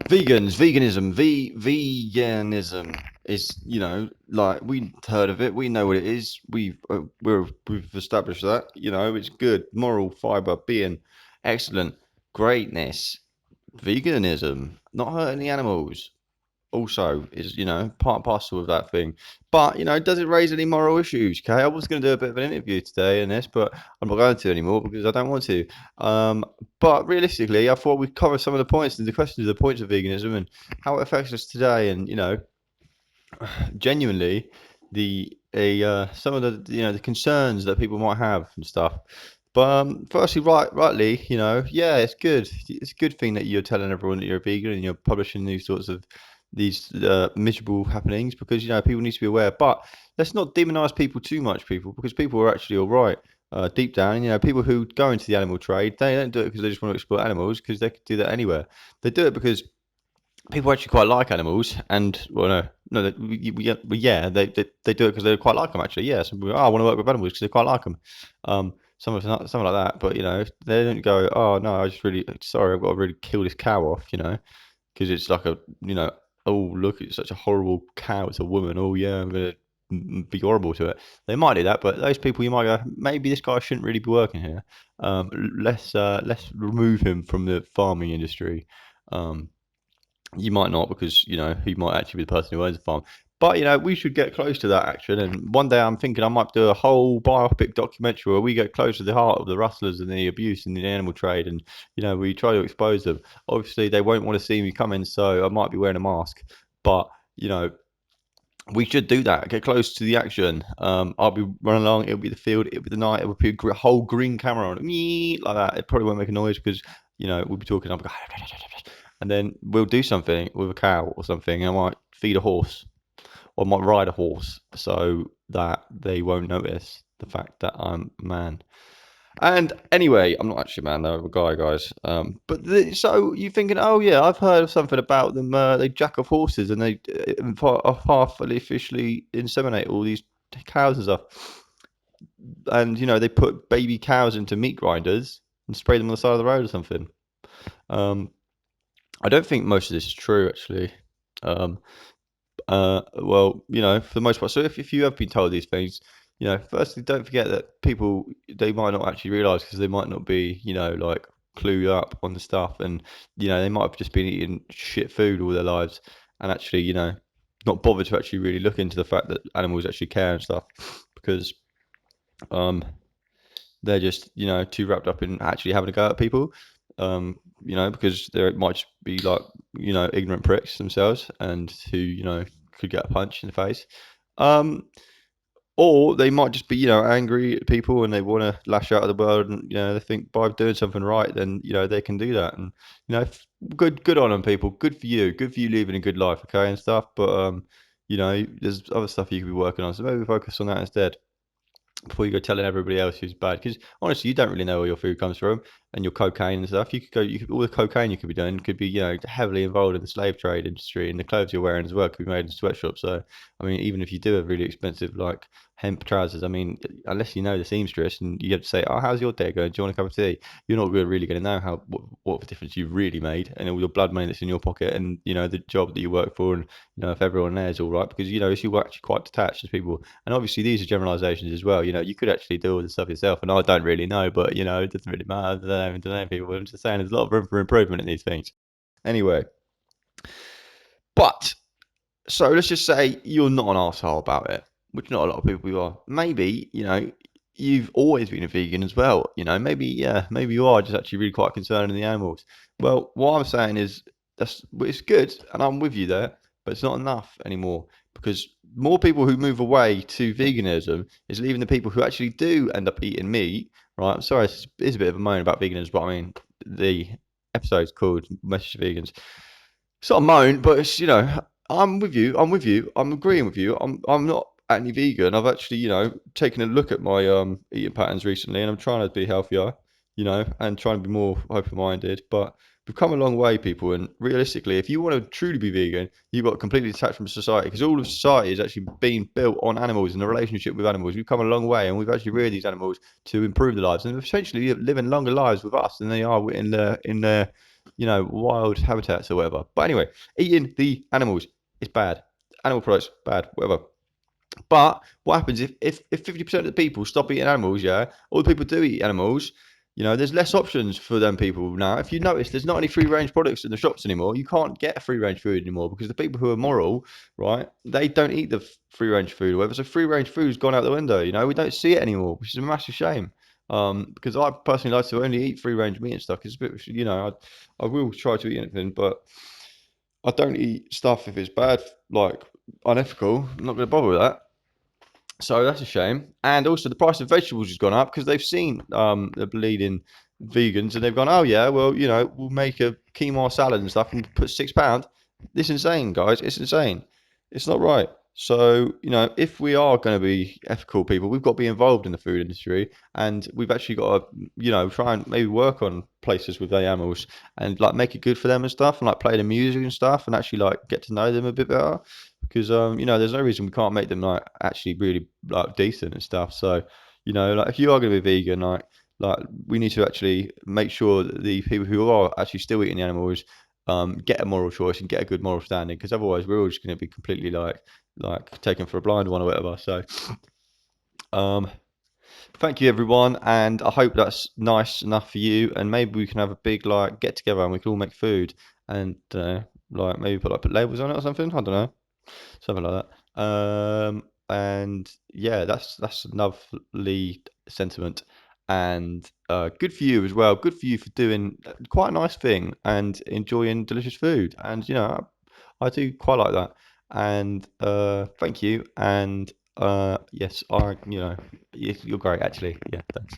Veganism is, like we heard of it. We know what it is. We've established that. It's good, moral fiber, being excellent, greatness. Veganism, not hurting the animals, also is, part and parcel of that thing. But, does it raise any moral issues? Okay, I was going to do a bit of an interview today in this, but I'm not going to anymore because I don't want to. But realistically, I thought we'd cover some of the points and the questions of the points of veganism and how it affects us today, and genuinely some of the the concerns that people might have and stuff. But firstly, rightly, yeah, it's good. It's a good thing that you're telling everyone that you're a vegan and you're publishing these sorts of these miserable happenings, because people need to be aware. But let's not demonize people too much, because people are actually all right. Deep down, people who go into the animal trade, they don't do it because they just want to exploit animals, because they could do that anywhere. They do it because people actually quite like animals, and well, no, yeah, they do it because they quite like them. Actually, yeah, some people, I want to work with animals because they quite like them. Something like that. But they don't go, oh no, I just really sorry, I've got to really kill this cow off, because it's like oh look, it's such a horrible cow. It's a woman. Oh yeah, I'm gonna be horrible to it. They might do that, but those people you might go, maybe this guy shouldn't really be working here. Let's remove him from the farming industry. Um, you might not, because he might actually be the person who owns the farm. But we should get close to that action. And one day I'm thinking I might do a whole biopic documentary where we get close to the heart of the rustlers and the abuse in the animal trade, and we try to expose them. Obviously, they won't want to see me coming, so I might be wearing a mask. But we should do that. Get close to the action. I'll be running along. It'll be the field. It'll be the night. It'll be a whole green camera on it, like that. It probably won't make a noise because we'll be talking. I'll be and then we'll do something with a cow or something. I might feed a horse, or I might ride a horse, so that they won't notice the fact that I'm a man. And anyway, I'm not actually a man though, I'm a guy, guys. So you're thinking, oh yeah, I've heard of something about them. They jack off horses and they artificially inseminate all these cows and stuff. And they put baby cows into meat grinders and spray them on the side of the road or something. Um, I don't think most of this is true, actually. Um, well, for the most part. So if you have been told these things, firstly, don't forget that people, they might not actually realise, because they might not be, like clued up on the stuff, and they might have just been eating shit food all their lives, and actually, not bothered to actually really look into the fact that animals actually care and stuff, because um they're just too wrapped up in actually having a go at people, because they might just be like ignorant pricks themselves, and who could get a punch in the face. um or they might just be angry at people, and they want to lash out at the world, and they think by doing something right, then they can do that. And good on them, people. Good for you living a good life, okay, and stuff. But there's other stuff you could be working on, so maybe focus on that instead, before you go telling everybody else who's bad. Because honestly, you don't really know where your food comes from, and your cocaine and stuff. All the cocaine you could be doing could be heavily involved in the slave trade industry, and the clothes you're wearing as well could be made in sweatshops. So I mean, even if you do have really expensive like hemp trousers, I mean, unless you know the seamstress and you have to say, oh, how's your day going? Do you want a cup of tea? You're not really going to know what difference you've really made, and all your blood money that's in your pocket, and the job that you work for, and if everyone there is all right, because if you're actually quite detached as people. And obviously, these are generalizations as well. You could actually do all this stuff yourself, and I don't really know, but it doesn't really matter. I don't know people. I'm just saying, there's a lot of room for improvement in these things. Anyway, but so let's just say you're not an asshole about it, which not a lot of people are. Maybe you've always been a vegan as well. Maybe you are just actually really quite concerned in the animals. Well, what I'm saying is it's good, and I'm with you there, but it's not enough anymore, because more people who move away to veganism is leaving the people who actually do end up eating meat. Right? I'm sorry, it's a bit of a moan about veganism, but I mean the episode's called "Message to Vegans." It's not a moan, but it's I'm with you. I'm with you. I'm agreeing with you. I'm not anti-vegan. I've actually taken a look at my eating patterns recently, and I'm trying to be healthier, and trying to be more open-minded. But we've come a long way, people. And realistically, if you want to truly be vegan, you've got to completely detach from society, because all of society is actually being built on animals and the relationship with animals. We've come a long way, and we've actually reared these animals to improve their lives, and essentially living longer lives with us than they are in their wild habitats or whatever. But anyway, eating the animals is bad. Animal products bad, whatever. But what happens if 50% of the people stop eating animals, yeah, all the people do eat animals, there's less options for them people now. If you notice, there's not any free range products in the shops anymore. You can't get free range food anymore because the people who are moral, right, they don't eat the free range food or whatever. So free range food's gone out the window. We don't see it anymore, which is a massive shame. Because I personally like to only eat free range meat and stuff. Because it's a bit, I will try to eat anything, but I don't eat stuff if it's bad, like unethical. I'm not going to bother with that. So that's a shame. And also the price of vegetables has gone up because they've seen the bleeding vegans and they've gone, oh yeah, well, we'll make a quinoa salad and stuff and put £6. This is insane, guys. It's insane. It's not right. So, if we are going to be ethical people, we've got to be involved in the food industry and we've actually got to, try and maybe work on places with the animals and like make it good for them and stuff and like play the music and stuff and actually like get to know them a bit better because there's no reason we can't make them like actually really like decent and stuff. So like if you are going to be vegan, like we need to actually make sure that the people who are actually still eating the animals get a moral choice and get a good moral standing because otherwise we're all just going to be completely like taken for a blind one or whatever. So um thank you everyone, and I hope that's nice enough for you, and maybe we can have a big like get together and we can all make food and like maybe put labels on it or something. I don't know, something like that. And yeah, that's a lovely sentiment, and good for you as well. Good for you for doing quite a nice thing and enjoying delicious food. And I do quite like that. And thank you. And yes, you're great actually. Yeah, thanks.